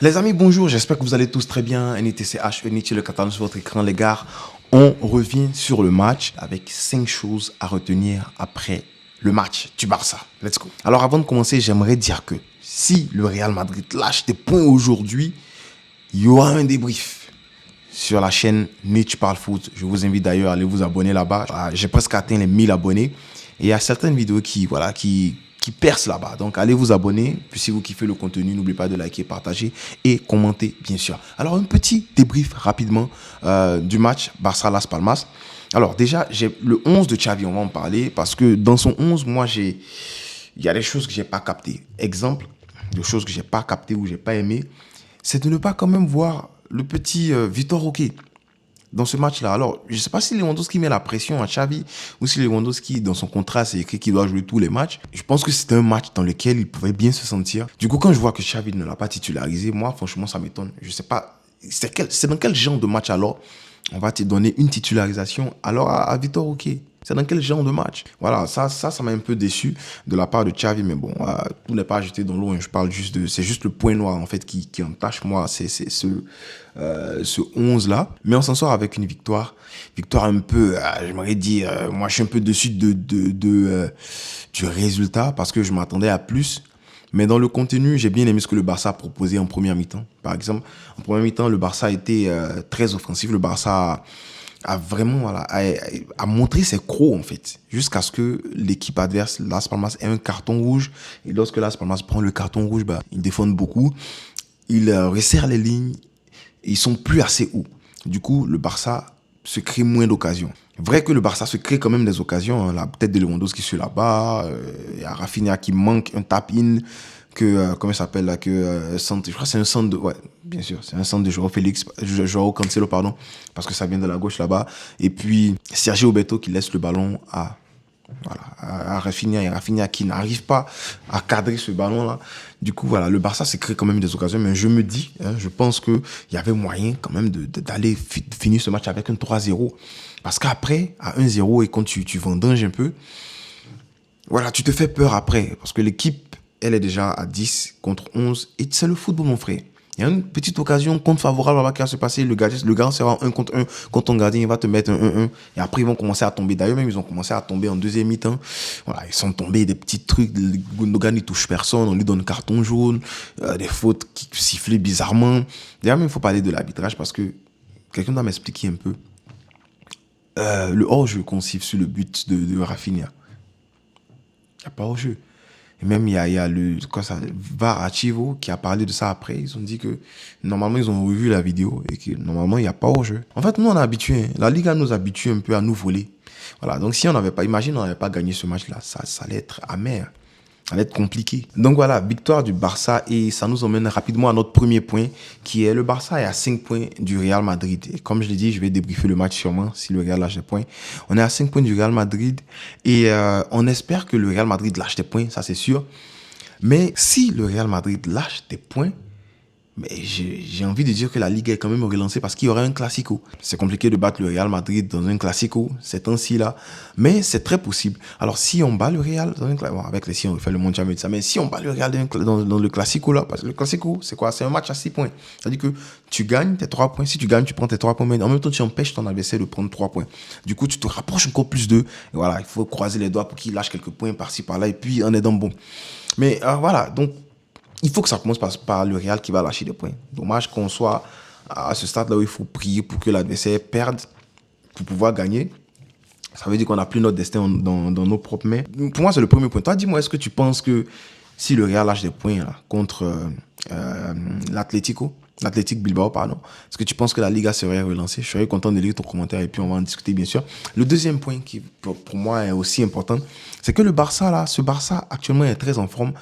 Les amis, bonjour, j'espère que vous allez tous très bien. NITCH, Nietzsche, le catalan sur votre écran, les gars. On revient sur le match avec 5 choses à retenir après le match du Barça. Let's go. Alors avant de commencer, j'aimerais dire que si le Real Madrid lâche des points aujourd'hui, il y aura un débrief sur la chaîne Nietzsche Parle Foot. Je vous invite d'ailleurs à aller vous abonner là-bas. J'ai presque atteint les 1000 abonnés. Et il y a certaines vidéos qui percent là-bas. Donc allez vous abonner. Puis si vous kiffez le contenu, n'oubliez pas de liker, partager et commenter bien sûr. Alors un petit débrief rapidement du match Barça-Las Palmas. Alors déjà, j'ai le 11 de Xavi, on va en parler. Parce que dans son 11, moi, il y a des choses que j'ai pas captées. Exemple, de choses que j'ai pas captées ou j'ai pas aimé, c'est de ne pas quand même voir le petit Vitor Roque dans ce match-là. Alors, je ne sais pas si Lewandowski met la pression à Xavi ou si Lewandowski, dans son contrat, c'est écrit qu'il doit jouer tous les matchs. Je pense que c'était un match dans lequel il pouvait bien se sentir. Du coup, quand je vois que Xavi ne l'a pas titularisé, moi, franchement, ça m'étonne. Je ne sais pas, c'est dans quel genre de match alors on va te donner une titularisation alors à Vitor Roque? C'est dans quel genre de match? Voilà, ça m'a un peu déçu de la part de Xavi, mais bon, tout n'est pas jeté dans l'eau. Hein. Je parle juste c'est juste le point noir en fait qui entache moi, c'est ce 11 là. Mais on s'en sort avec une victoire un peu, j'aimerais dire, moi je suis un peu dessus du résultat parce que je m'attendais à plus. Mais dans le contenu, j'ai bien aimé ce que le Barça a proposé en première mi-temps. Par exemple, en première mi-temps, le Barça était très offensif. Le Barça a vraiment a montré ses crocs en fait, jusqu'à ce que l'équipe adverse, Las Palmas, ait un carton rouge. Et lorsque Las Palmas prend le carton rouge, ils défendent beaucoup. Ils resserrent les lignes. Ils sont plus assez hauts. Du coup, le Barça se crée moins d'occasions. Vrai que le Barça se crée quand même des occasions. Hein. La tête de Lewandowski sur là-bas. Il y a Rafinha qui manque un tap-in. Comment il s'appelle là, je crois que c'est un centre de, ouais, bien sûr, c'est un centre de Joao Cancelo, pardon, parce que ça vient de la gauche là-bas. Et puis, Sergio Roberto qui laisse le ballon à Rafinha, et Rafinha qui n'arrive pas à cadrer ce ballon-là. Du coup, voilà, le Barça s'est créé quand même des occasions, mais je me dis, je pense qu'il y avait moyen quand même d'aller finir ce match avec un 3-0. Parce qu'après, à 1-0, et quand tu vendanges un peu, voilà, tu te fais peur après, parce que l'équipe, elle est déjà à 10 contre 11, et c'est le football, mon frère. Il y a une petite occasion contre favorable qui va se passer. Le gardien sera en 1 contre 1 contre ton gardien, il va te mettre un 1-1. Et après, ils vont commencer à tomber. D'ailleurs, même, ils ont commencé à tomber en deuxième mi-temps. Voilà, ils sont tombés des petits trucs. Gundogan, il touche personne. On lui donne carton jaune. Des fautes qui sifflent bizarrement. D'ailleurs, même, il faut parler de l'arbitrage parce que quelqu'un doit m'expliquer un peu. Le hors-jeu qu'on siffle sur le but de Rafinha. Il n'y a pas hors-jeu. Et même, il y a le VAR à Chivo qui a parlé de ça après. Ils ont dit que normalement, ils ont revu la vidéo et que normalement, il n'y a pas hors-jeu. En fait, nous, on est habitués. Hein. La Liga nous habitue un peu à nous voler. Voilà. Donc, si on n'avait pas, imagine, on n'avait pas gagné ce match-là, ça allait être amer. Ça allait être compliqué. Donc voilà, victoire du Barça et ça nous emmène rapidement à notre premier point qui est le Barça est à 5 points du Real Madrid. Et comme je l'ai dit, je vais débriefer le match sûrement si le Real lâche des points. On est à 5 points du Real Madrid et on espère que le Real Madrid lâche des points, ça c'est sûr. Mais si le Real Madrid lâche des points, mais j'ai envie de dire que la Ligue est quand même relancée parce qu'il y aura un Classico. C'est compliqué de battre le Real Madrid dans un Classico, ces temps-ci là. Mais c'est très possible. Alors si on bat le Real dans un Classico, bon, avec les si on fait le mondial et ça, mais si on bat le Real dans le Classico là, parce que le Classico c'est quoi? C'est un match à 6 points. C'est-à-dire que tu gagnes tes 3 points. Si tu gagnes, tu prends tes 3 points. Mais en même temps, tu empêches ton adversaire de prendre 3 points. Du coup, tu te rapproches encore plus d'eux. Et voilà, il faut croiser les doigts pour qu'il lâche quelques points par-ci par-là. Et puis on est dans le bon. Mais voilà, donc il faut que ça commence par le Real qui va lâcher des points. Dommage qu'on soit à ce stade-là où il faut prier pour que l'adversaire perde pour pouvoir gagner. Ça veut dire qu'on n'a plus notre destin dans nos propres mains. Pour moi, c'est le premier point. Toi, dis-moi, est-ce que tu penses que si le Real lâche des points là, contre l'Athletic Bilbao, pardon, est-ce que tu penses que la Liga serait relancée? Je serais content de lire ton commentaire et puis on va en discuter, bien sûr. Le deuxième point qui, pour moi, est aussi important, c'est que ce Barça actuellement est très en forme.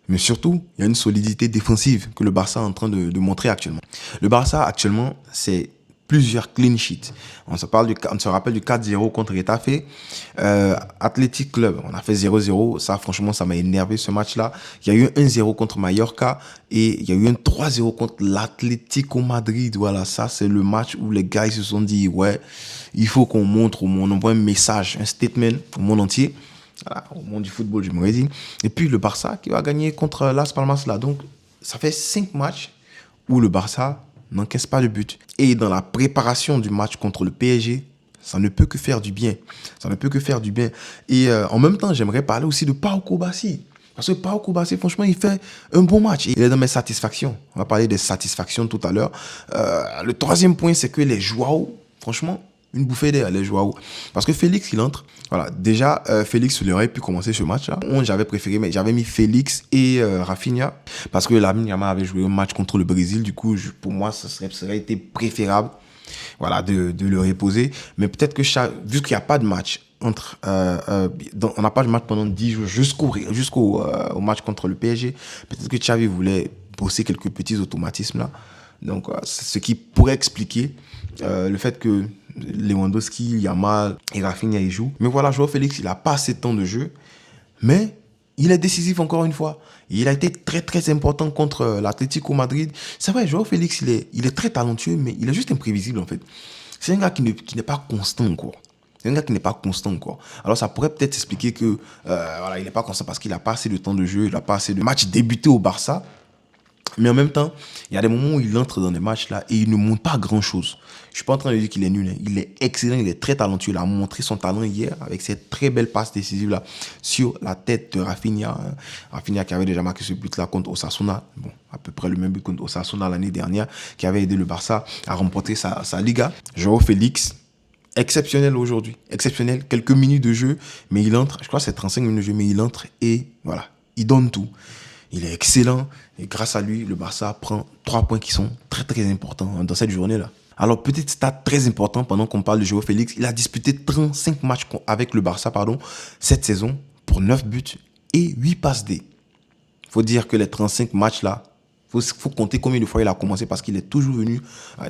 Mais surtout, il y a une solidité défensive que le Barça est en train de montrer actuellement. Le Barça, actuellement, c'est plusieurs clean sheets. On se rappelle du 4-0 contre Getafe. Athletic Club, on a fait 0-0. Ça, franchement, ça m'a énervé ce match-là. Il y a eu un 1-0 contre Mallorca et il y a eu un 3-0 contre l'Atlético Madrid. Voilà, ça, c'est le match où les gars ils se sont dit, ouais, il faut qu'on montre au monde, on envoie un message, un statement au monde entier. Voilà, au monde du football, je m'aurais dit. Et puis le Barça qui va gagner contre Las Palmas là. Donc, ça fait 5 matchs où le Barça n'encaisse pas de but. Et dans la préparation du match contre le PSG, ça ne peut que faire du bien. Ça ne peut que faire du bien. Et en même temps, j'aimerais parler aussi de Pau Kubasi. Parce que Pau Kubasi, franchement, il fait un bon match. Il est dans mes satisfactions. On va parler des satisfactions tout à l'heure. Le troisième point, c'est que les Joao, franchement, une bouffée d'air, les Joao. Parce que Félix, il entre. Voilà, déjà, Félix, il aurait pu commencer ce match-là. J'avais préféré, mais j'avais mis Félix et Rafinha. Parce que Lamine Yamal avait joué un match contre le Brésil. Du coup, pour moi, ça aurait été préférable, voilà, de le reposer. Mais peut-être que vu qu'il n'y a pas de match entre, on n'a pas de match pendant 10 jours jusqu'au au match contre le PSG, peut-être que Xavi voulait bosser quelques petits automatismes là. Donc, c'est ce qui pourrait expliquer le fait que Lewandowski, Yamal et Rafinha y jouent. Mais voilà, Joao Félix, il n'a pas assez de temps de jeu, mais il est décisif encore une fois. Il a été très très important contre l'Atlético Madrid. C'est vrai, Joao Félix, il est très talentueux, mais il est juste imprévisible en fait. C'est un gars qui n'est pas constant encore. C'est un gars qui n'est pas constant encore. Alors ça pourrait peut-être expliquer que voilà, il n'est pas constant parce qu'il n'a pas assez de temps de jeu, il n'a pas assez de matchs débutés au Barça. Mais en même temps, il y a des moments où il entre dans des matchs là et il ne montre pas grand chose. Je suis pas en train de dire qu'il est nul, hein. Il est excellent, il est très talentueux. Il a montré son talent hier avec cette très belle passe décisive là sur la tête de Rafinha. Hein. Rafinha qui avait déjà marqué ce but là contre Osasuna. Bon, à peu près le même but contre Osasuna l'année dernière, qui avait aidé le Barça à remporter sa Liga. Joao Félix, exceptionnel aujourd'hui. Exceptionnel, quelques minutes de jeu, mais il entre, je crois que c'est 35 minutes de jeu, mais il entre et voilà, il donne tout. Il est excellent et grâce à lui, le Barça prend 3 points qui sont très très importants dans cette journée-là. Alors, petite stat très important pendant qu'on parle de Joao Félix, il a disputé 35 matchs avec le Barça cette saison pour 9 buts et 8 passes D. Il faut dire que les 35 matchs-là, il faut compter combien de fois il a commencé parce qu'il est toujours venu,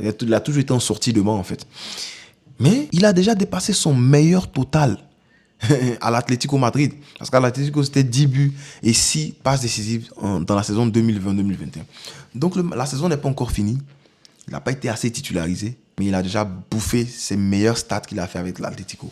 il a toujours été en sortie de banc en fait. Mais il a déjà dépassé son meilleur total à l'Atlético Madrid. Parce qu'à l'Atlético, c'était 10 buts et 6 passes décisives dans la saison 2020-2021. Donc la saison n'est pas encore finie. Il n'a pas été assez titularisé, mais il a déjà bouffé ses meilleurs stats qu'il a fait avec l'Atlético.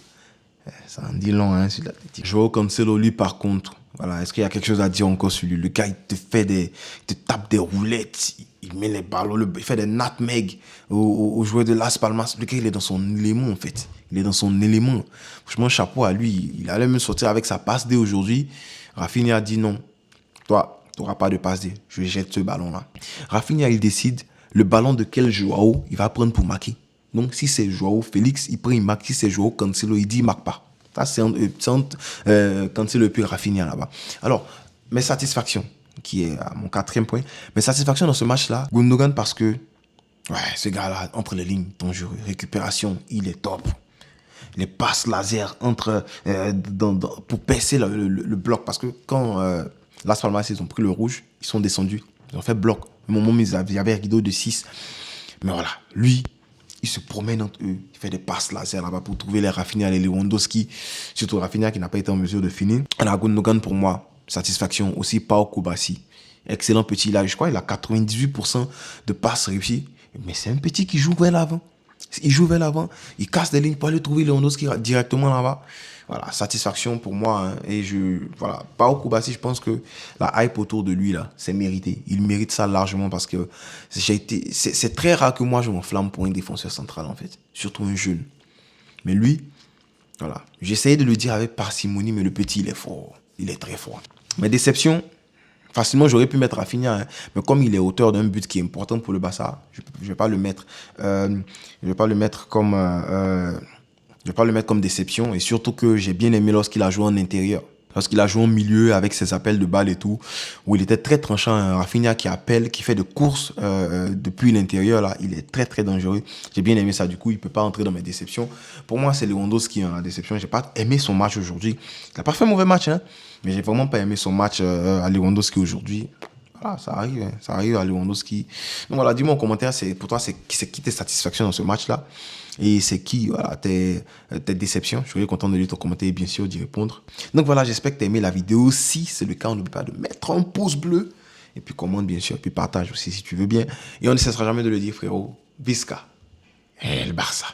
Ça en dit long hein, sur l'Atlético. Joao Cancelo, lui, par contre, voilà, est-ce qu'il y a quelque chose à dire encore sur lui? Le gars, il te tape des roulettes, il met les ballons, il fait des nutmegs aux joueurs de Las Palmas. Le gars, il est dans son élément, en fait. Il est dans son élément. Franchement, chapeau à lui. Il allait même sortir avec sa passe D aujourd'hui. Rafinha a dit non. Toi, tu n'auras pas de passe D. Je jette ce ballon-là. Rafinha, il décide le ballon de quel Joao il va prendre pour marquer. Donc, si c'est Joao Félix, il prend, il marque. Si c'est Joao Cancelo, il dit, il ne marque pas. Ça, c'est Cancelo et puis Rafinha là-bas. Alors, mes satisfactions, qui est à mon 4e point, mes satisfactions dans ce match-là, Gundogan parce que, ouais, ce gars-là, entre les lignes, dangereux, récupération, il est top. Les passes laser pour percer le bloc. Parce que quand Las Palmas, ils ont pris le rouge, ils sont descendus. Ils ont fait bloc. Au moment où il y avait un rideau de 6. Mais voilà, lui, il se promène entre eux. Il fait des passes laser là-bas pour trouver les Rafinha, les Lewandowski. Surtout Rafinha qui n'a pas été en mesure de finir. Alors Gundogan, pour moi, satisfaction. Aussi Pau Kubasi. Excellent petit. Là, je crois qu'il a 98% de passes réussies. Mais c'est un petit qui joue vers l'avant. Il joue vers l'avant, il casse des lignes pour aller trouver Lewandowski directement là-bas. Voilà, satisfaction pour moi. Hein. Et voilà, Pau Kubasi, je pense que la hype autour de lui, là, c'est mérité. Il mérite ça largement parce que c'est très rare que moi je m'enflamme pour un défenseur central, en fait. Surtout un jeune. Mais lui, voilà, j'essayais de le dire avec parcimonie, mais le petit, il est fort. Il est très fort. Mes déceptions, facilement, j'aurais pu mettre Rafinha, hein, mais comme il est auteur d'un but qui est important pour le Barça, je ne vais pas le mettre. Je vais pas le mettre comme, je vais pas le mettre comme déception. Et surtout que j'ai bien aimé lorsqu'il a joué en intérieur. Lorsqu'il a joué au milieu avec ses appels de balles et tout, où il était très tranchant. Hein, Rafinha qui appelle, qui fait des courses depuis l'intérieur, là, il est très très dangereux. J'ai bien aimé ça. Du coup, il peut pas entrer dans mes déceptions. Pour moi, c'est Lewandowski en déception. J'ai pas aimé son match aujourd'hui. Il a pas fait un mauvais match, hein, mais j'ai vraiment pas aimé son match à Lewandowski aujourd'hui. Voilà, ça arrive, hein, ça arrive à Lewandowski. Donc voilà, dis-moi en commentaire, pour toi, c'est qui tes satisfactions dans ce match-là? Et c'est qui, voilà, tes déceptions? Je serais content de lire ton commentaire et bien sûr d'y répondre. Donc voilà, j'espère que tu as aimé la vidéo. Si c'est le cas, n'oublie pas de mettre un pouce bleu. Et puis commente bien sûr, puis partage aussi si tu veux bien. Et on ne cessera jamais de le dire, frérot. Visca et le Barça.